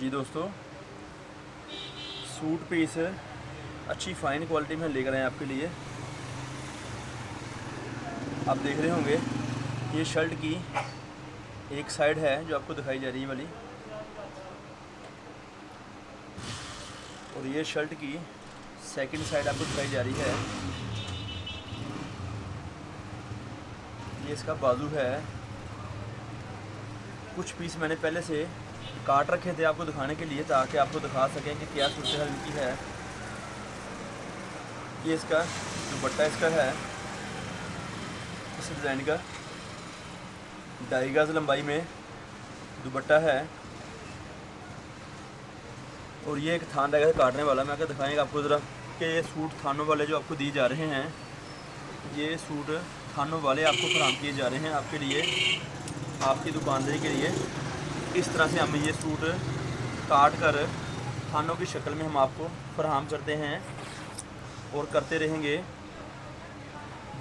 जी दोस्तों, suit piece अच्छी fine quality में लेकर आए आपके लिए। आप देख रहे होंगे ये शर्ट की एक साइड है जो आपको दिखाई जा रही है वाली, और ये शर्ट की सेकंड साइड आपको दिखाई जा रही है। ये इसका बाजू है। कुछ पीस मैंने पहले से काट रखे थे आपको दिखाने के लिए, ताकि आपको दिखा सकें कि क्या सूरत हाल की है। ये इसका दुपट्टा इसका है इस डिज़ाइन का, 2.5 गज लंबाई में दुपट्टा है। और ये एक थान रहेगा काटने वाला। मैं क्या दिखाएंगे आपको ज़रा कि ये सूट थानों वाले जो आपको दिए जा रहे हैं, ये सूट थानों वाले आपको फराहम किए जा रहे हैं आपके लिए, आपकी दुकानदारी के लिए। इस तरह से हम ये सूट काट कर थानों की शक्ल में हम आपको फराहम करते हैं और करते रहेंगे।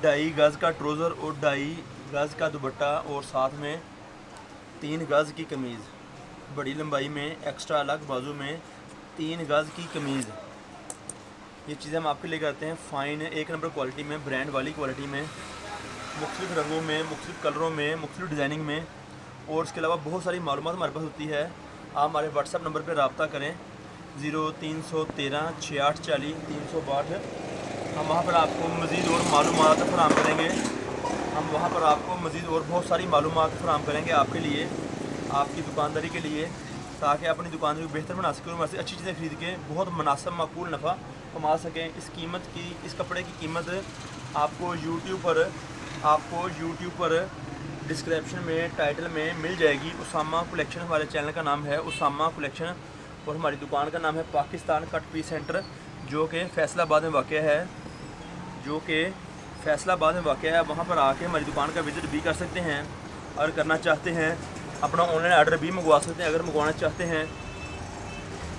2.5 गज़ का ट्राउज़र और 2.5 गज़ का दुपट्टा, और साथ में 3 गज़ की कमीज़, बड़ी लंबाई में एक्स्ट्रा अलग बाजू में 3 गज़ की कमीज़। ये चीज़ें हम आपके लिए करते हैं फ़ाइन एक नंबर क्वालिटी में, ब्रांड वाली क्वालिटी में, मुख्तलिफ़ रंगों में, मुख्तलिफ़ कलरों में, मुख्तलिफ़ डिज़ाइनिंग में। और इसके अलावा बहुत सारी मालूमात हमारे पास होती है। आप हमारे व्हाट्सएप नंबर पर रब्ता करें 0313 6840 362। हम वहाँ पर आपको मज़ीद और मालूमात फ़राहम करेंगे। हम वहाँ पर आपको मज़ीद और बहुत सारी मालूमात फ़राहम करेंगे आपके लिए, आपकी दुकानदारी के लिए, ताकि अपनी दुकानदारी को बेहतर बना सकें और हमारे से अच्छी चीज़ें ख़रीद के बहुत मुनासिब माकूल नफ़ा कमा सकें। इस कपड़े की कीमत आपको यूट्यूब पर डिस्क्रिप्शन में, टाइटल में मिल जाएगी। उसामा कलेक्शन हमारे चैनल का नाम है, उसामा कलेक्शन, और हमारी दुकान का नाम है पाकिस्तान कट पीस सेंटर, जो कि फैसलाबाद में वाक़ है। वहाँ पर आके हमारी दुकान का विज़िट भी कर सकते हैं, और करना चाहते हैं अपना ऑनलाइन आर्डर भी मंगवा सकते हैं अगर मंगवाना चाहते हैं।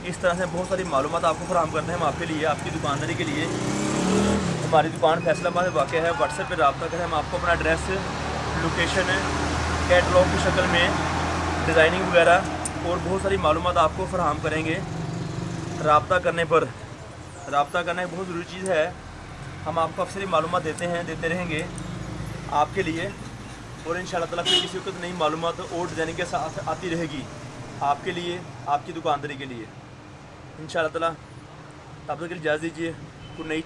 इस तरह से बहुत सारी मालूमात आपको फराहम करते हैं हम आपके लिए, आपकी दुकानदारी के लिए। हमारी दुकान फैसलाबाद में वाक़ है। व्हाट्सएप पर रब्ता करें, हम आपको अपना एड्रेस, लोकेशन, कैटलॉग की शक्ल में, डिज़ाइनिंग वगैरह और बहुत सारी मालूमात आपको फराहम करेंगे। रब्ता करने बहुत ज़रूरी चीज़ है। हम आपको अक्सर मालूमात देते रहेंगे आपके लिए, और इंशाअल्लाह ताला फिर किसी वक्त नई मालूमात और डिज़ाइनिंग के साथ आती रहेगी आपके लिए, आपकी दुकानदारी के लिए इंशाअल्लाह ताला। तब तक के लिए इजाज़त दीजिए। कोई नई